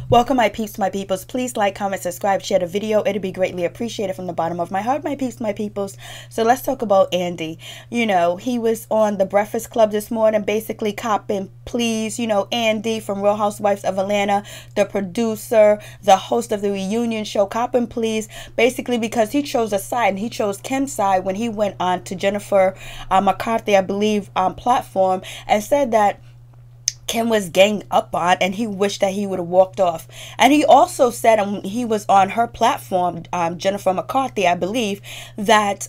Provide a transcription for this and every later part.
Welcome, my peeps, my peoples. Please like, comment, subscribe, share the video. It'd be greatly appreciated from the bottom of my heart, my peeps, my peoples. So let's talk about Andy. You know, he was on the Breakfast Club this morning, basically copping please. You know, Andy from Real Housewives of Atlanta, the producer, the host of the reunion show, copping please, basically because he chose a side, and he chose Kim's side when he went on to Jennifer McCarthy, I believe, platform, and said that Kim was ganged up on, and he wished that he would have walked off. And he also said, when he was on her platform, Jennifer McCarthy, I believe, that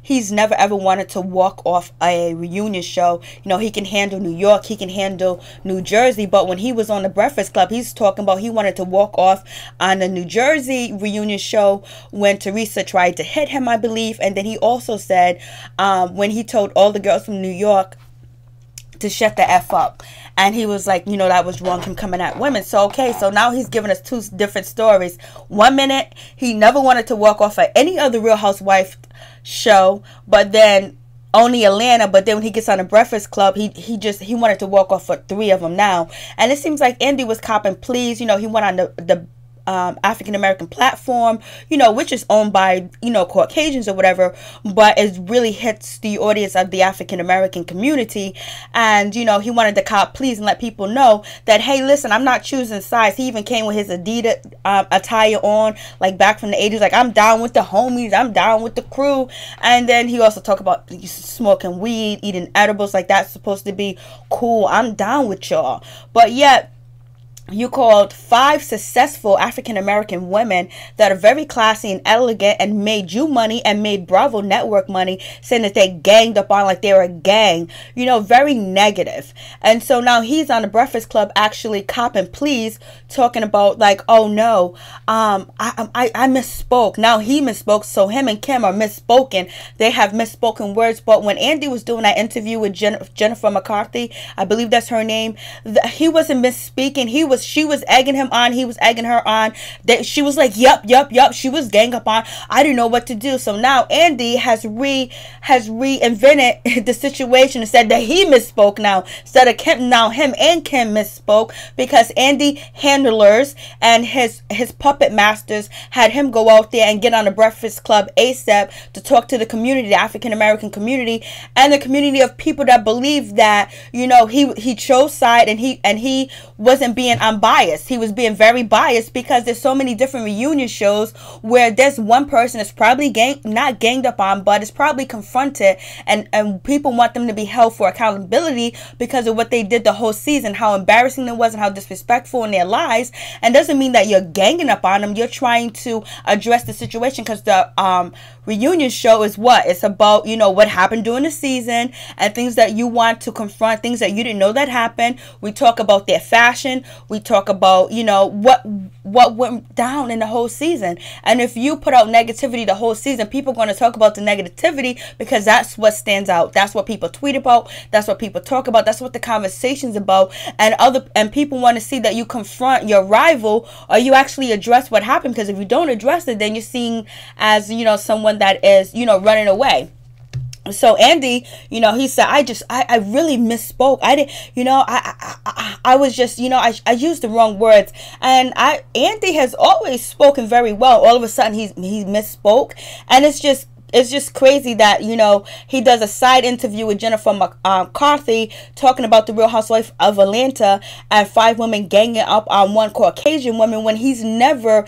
he's never ever wanted to walk off a reunion show. You know, he can handle New York, he can handle New Jersey, but when he was on the Breakfast Club, he's talking about he wanted to walk off on the New Jersey reunion show when Teresa tried to hit him, I believe. And then he also said, when he told all the girls from New York to shut the F up. And he was like, you know, that was wrong, him coming at women. So, okay, so now he's giving us two different stories. 1 minute, he never wanted to walk off at any other Real Housewife show, but then only Atlanta. But then when he gets on the Breakfast Club, he wanted to walk off for 3 of them now. And it seems like Andy was copping please. You know, he went on the African-American platform, you know, which is owned by, you know, Caucasians or whatever, but it really hits the audience of the African-American community. And, you know, he wanted to cop please and let people know that, hey, listen, I'm not choosing sides. He even came with his Adidas attire on, like back from the 80s, like, I'm down with the homies, I'm down with the crew. And then he also talked about smoking weed, eating edibles, like that's supposed to be cool. I'm down with y'all. But yet, you called 5 successful African-American women that are very classy and elegant and made you money and made Bravo Network money, saying that they ganged up on like they were a gang. You know, very negative. And so now he's on the Breakfast Club actually copping please, talking about like, oh no, I misspoke. Now he misspoke, so him and Kim are misspoken. They have misspoken words. But when Andy was doing that interview with Jennifer McCarthy, I believe that's her name, he wasn't misspeaking. She was egging him on. He was egging her on. She was like, yup. She was gang up on. I didn't know what to do. So now Andy has reinvented the situation and said that he misspoke now. Instead of Kim, now him and Kim misspoke because Andy handlers and his puppet masters had him go out there and get on the Breakfast Club ASAP to talk to the community, the African-American community, and the community of people that believe that, you know, he chose side, and he wasn't being unbiased. He was being very biased because there's so many different reunion shows where there's one person that's probably not ganged up on, but is probably confronted, and people want them to be held for accountability because of what they did the whole season, how embarrassing it was and how disrespectful in their lives. And doesn't mean that you're ganging up on them. You're trying to address the situation because the reunion show is what? It's about, you know, what happened during the season and things that you want to confront, things that you didn't know that happened. We talk about their fashion. We talk about, you know, what went down in the whole season. And if you put out negativity the whole season, people are going to talk about the negativity because that's what stands out. That's what people tweet about. That's what people talk about. That's what the conversation's about. And people want to see that you confront your rival or you actually address what happened, because if you don't address it, then you're seen as, you know, someone that is, you know, running away. So Andy, you know, he said, I really misspoke. I didn't, you know, I was just, you know, I used the wrong words. And Andy has always spoken very well. All of a sudden he misspoke. And it's just crazy that, you know, he does a side interview with Jennifer McCarthy talking about the Real Housewives of Atlanta and 5 women ganging up on one Caucasian woman when he's never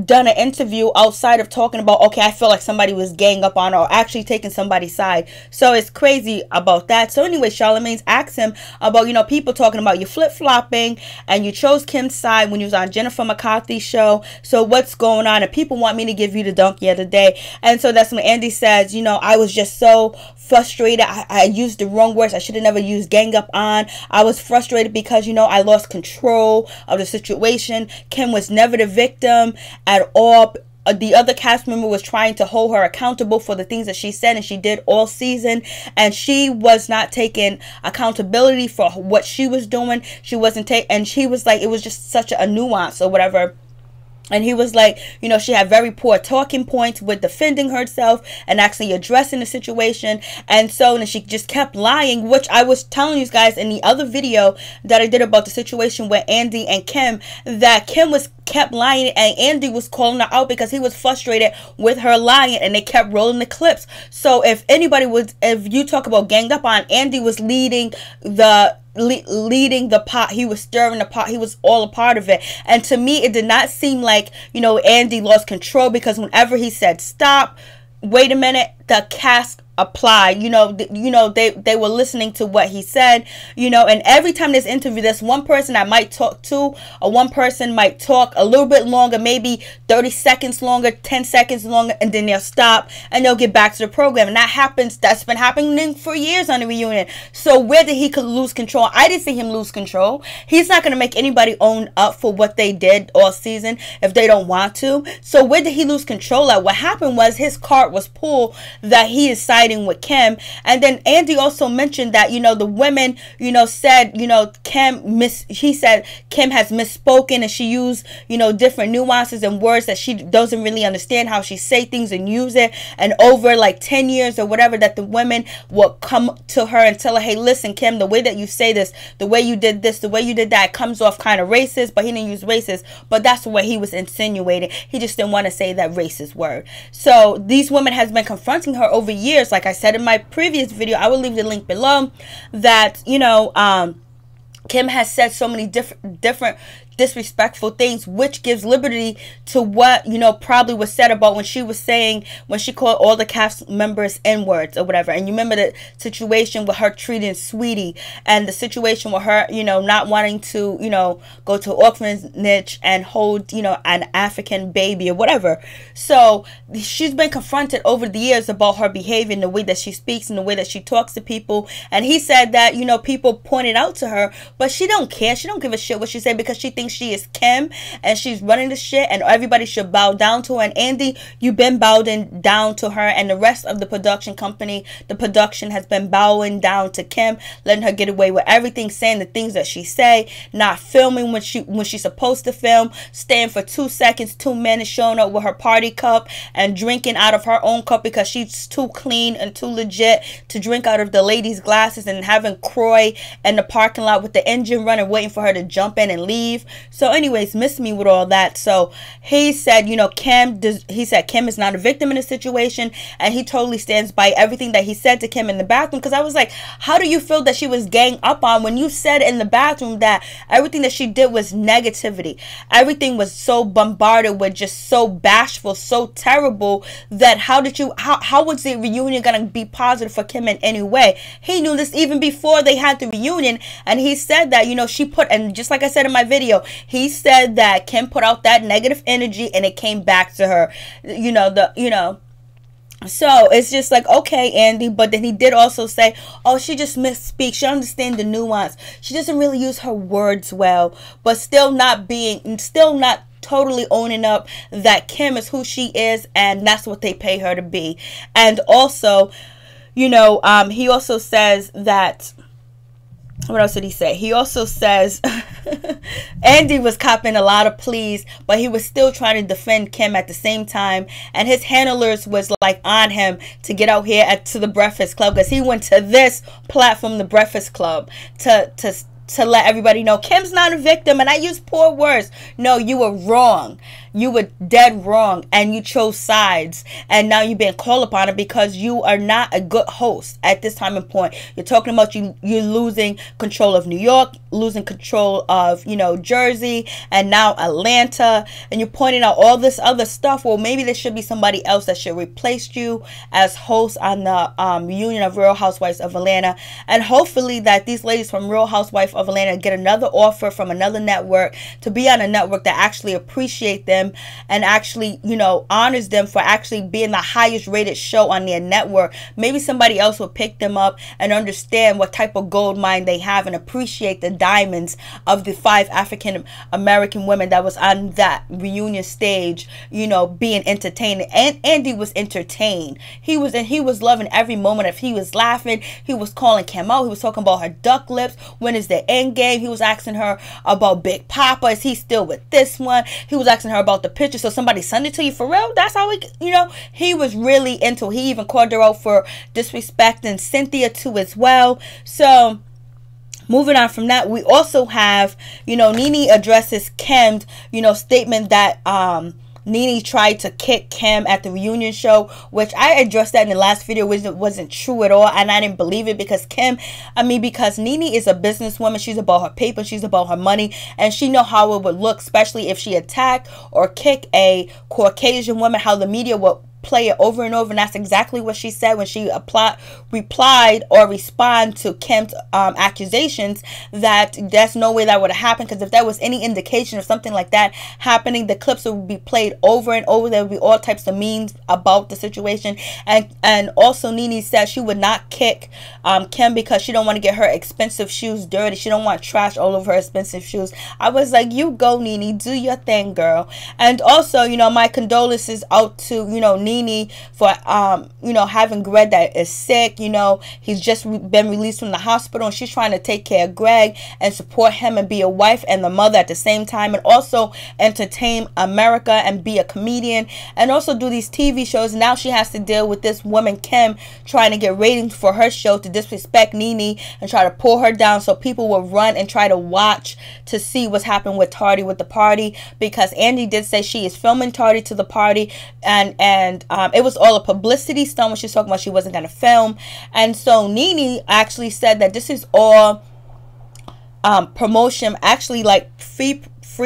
done an interview outside of talking about, okay, I feel like somebody was gang up on or actually taking somebody's side. So it's crazy about that. So anyway, Charlamagne's asked him about, you know, people talking about you flip-flopping and you chose Kim's side when you was on Jennifer McCarthy show. So what's going on? And people want me to give you the donkey of the day. And so that's when Andy says, you know, I was just so frustrated. I used the wrong words. I should have never used gang up on. I was frustrated because, you know, I lost control of the situation. Kim was never the victim at all. The other cast member was trying to hold her accountable for the things that she said and she did all season, and she was not taking accountability for what she was doing. She wasn't and she was like, it was just such a nuance or whatever. And he was like, you know, she had very poor talking points with defending herself and actually addressing the situation. And so then she just kept lying, which I was telling you guys in the other video that I did about the situation with Andy and Kim, that Kim was kept lying and Andy was calling her out because he was frustrated with her lying, and they kept rolling the clips. So if anybody was, if you talk about ganged up on, Andy was leading the pot. He was stirring the pot. He was all a part of it. And to me, it did not seem like, you know, Andy lost control, because whenever he said stop, wait a minute, the cast applied. You know, they were listening to what he said, you know. And every time this interview, there's one person I might talk to, or one person might talk a little bit longer, maybe 30 seconds longer, 10 seconds longer, and then they'll stop and they'll get back to the program. And that's been happening for years on the reunion. So where did he lose control? I didn't see him lose control. He's not going to make anybody own up for what they did all season if they don't want to. So where did he lose control at? What happened was his cart was pulled, that he is siding with Kim. And then Andy also mentioned that, you know, the women, you know, said, you know, he said Kim has misspoken, and she used, you know, different nuances and words that she doesn't really understand how she say things and use it. And over like 10 years or whatever, that the women will come to her and tell her, hey, listen, Kim, the way that you say this, the way you did this, the way you did that, comes off kind of racist. But he didn't use racist, but that's what he was insinuating. He just didn't want to say that racist word. So these women has been confronting her over years. Like I said in my previous video, I will leave the link below, that, you know, Kim has said so many different disrespectful things, which gives liberty to what, you know, probably was said about when she was saying, when she called all the cast members N-words or whatever. And you remember the situation with her treating Sweetie, and the situation with her, you know, not wanting to, you know, go to orphanage and hold, you know, an African baby or whatever. So she's been confronted over the years about her behavior and the way that she speaks and the way that she talks to people. And he said that, you know, people pointed out to her, but she don't care. She don't give a shit what she said, because she thinks she is Kim and she's running the shit, and everybody should bow down to her. And Andy, you've been bowing down to her, and the rest of the production company, the production has been bowing down to Kim, letting her get away with everything, saying the things that she say, not filming when she's supposed to film, staying for 2 seconds, 2 minutes, showing up with her party cup and drinking out of her own cup because she's too clean and too legit to drink out of the ladies' glasses, and having Croy in the parking lot with the engine running, waiting for her to jump in and leave. So anyways, miss me with all that. So he said, you know, Kim is not a victim in the situation, and he totally stands by everything that he said to Kim in the bathroom. Because I was like, how do you feel that she was gang up on when you said in the bathroom that everything that she did was negativity? Everything was so bombarded with just so bashful, so terrible, that how was the reunion gonna be positive for Kim in any way? He knew this even before they had the reunion, and he said that, you know, she put, and just like I said in my video, he said that Kim put out that negative energy and it came back to her, so it's just like, okay, Andy. But then he did also say, oh, she just misspeaks, she understands the nuance, she doesn't really use her words well, but still not totally owning up that Kim is who she is, and that's what they pay her to be. And also, you know, he also says that, what else did he say? He also says Andy was copping a lot of pleas, but he was still trying to defend Kim at the same time. And his handlers was like on him to get out here to the Breakfast Club, because he went to this platform, the Breakfast Club, to let everybody know Kim's not a victim. And I use poor words. No, you were wrong. You were dead wrong, and you chose sides, and now you're being called upon it because you are not a good host at this time and point. You're talking about you're losing control of New York, losing control of, you know, Jersey, and now Atlanta, and you're pointing out all this other stuff. Well, maybe there should be somebody else that should replace you as host on the reunion of Real Housewives of Atlanta. And hopefully that these ladies from Real Housewives of Atlanta get another offer from another network to be on a network that actually appreciate them and actually, you know, honors them for actually being the highest rated show on their network. Maybe somebody else will pick them up and understand what type of gold mine they have and appreciate the diamonds of the 5 African American women that was on that reunion stage, you know, being entertained. And Andy was entertained. He was loving every moment of. He was laughing. He was calling Kim out. He was talking about her duck lips. When is the end game? He was asking her about Big Papa. Is he still with this one? He was asking her about about the picture, so somebody sent it to you for real? That's how he was really into it. He even called her out for disrespecting Cynthia too as well. So moving on from that, we also have, NeNe addresses Kim's, statement that NeNe tried to kick Kim at the reunion show, which I addressed that in the last video, which wasn't true at all, and I didn't believe it because because NeNe is a businesswoman. She's about her paper, she's about her money, and she know how it would look, especially if she attacked or kick a Caucasian woman, how the media would play it over and over. And that's exactly what she said when she replied or respond to Kim's accusations, that there's no way that would have happened, because if there was any indication of something like that happening, the clips would be played over and over. There would be all types of memes about the situation. And also NeNe said she would not kick Kim because she don't want to get her expensive shoes dirty. She don't want trash all over her expensive shoes. I was like, you go, NeNe, do your thing, girl. And also, my condolences out to NeNe for having Greg that is sick. He's just been released from the hospital, and she's trying to take care of Greg and support him and be a wife and the mother at the same time, and also entertain America and be a comedian and also do these TV shows. Now she has to deal with this woman Kim trying to get ratings for her show, to disrespect NeNe and try to pull her down, so people will run and try to watch to see what's happened with Tardy with the party, because Andy did say she is filming Tardy to the party, and it was all a publicity stunt when she was talking about she wasn't going to film. And so NeNe actually said that this is all promotion, actually like free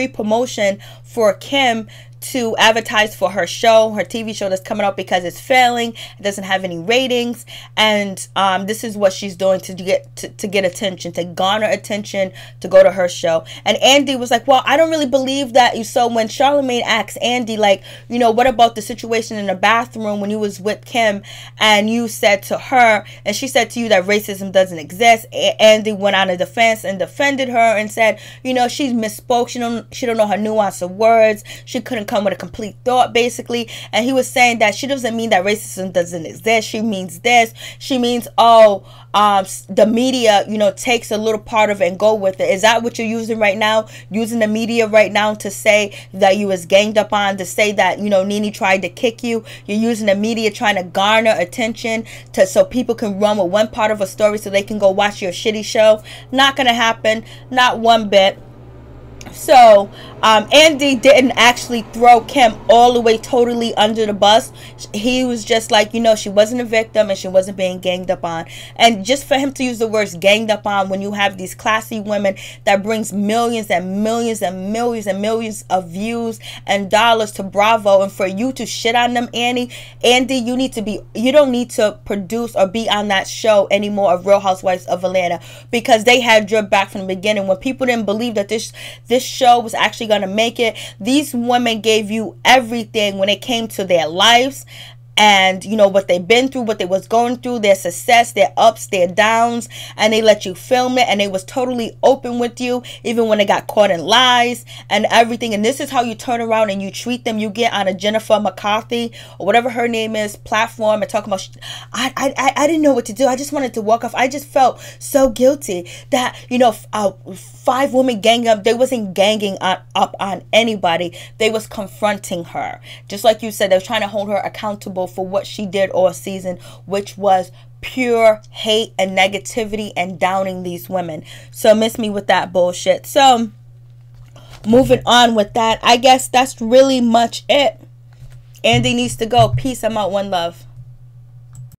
promotion for Kim to advertise for her show, her TV show that's coming up, because it's failing, it doesn't have any ratings, and this is what she's doing to get attention, to garner attention, to go to her show. And Andy was like, well, I don't really believe that. So when Charlamagne asked Andy, like, what about the situation in the bathroom when you was with Kim, and you said to her, and she said to you that racism doesn't exist, Andy went on a defense and defended her and said, she's misspoke, she don't know her nuance of words, she couldn't come with a complete thought, basically. And he was saying that she doesn't mean that racism doesn't exist, she means this, she means the media takes a little part of it and go with it. Is that what you're using right now, using the media right now to say that you was ganged up on, to say that NeNe tried to kick you? You're using the media trying to garner attention so people can run with one part of a story so they can go watch your shitty show. Not gonna happen, not one bit. So Andy didn't actually throw Kim all the way totally under the bus. He was just like, she wasn't a victim and she wasn't being ganged up on. And just for him to use the words ganged up on when you have these classy women that brings millions and millions and millions and millions of views and dollars to Bravo, and for you to shit on them, Andy, you don't need to produce or be on that show anymore of Real Housewives of Atlanta, because they had your back from the beginning. When people didn't believe that this show was actually going to make it, these women gave you everything when it came to their lives and what they've been through, what they was going through, their success, their ups, their downs, and they let you film it, and they was totally open with you even when they got caught in lies and everything. And this is how you turn around and you treat them. You get on a Jennifer McCarthy or whatever her name is platform and talk about I didn't know what to do, I just wanted to walk off, I just felt so guilty that 5 women gang up. They wasn't ganging up on anybody, they was confronting her. Just like you said, they were trying to hold her accountable for what she did all season, which was pure hate and negativity and downing these women. So miss me with that bullshit. So moving on with that, I guess that's really much it. Andy needs to go. Peace. I'm out. One love.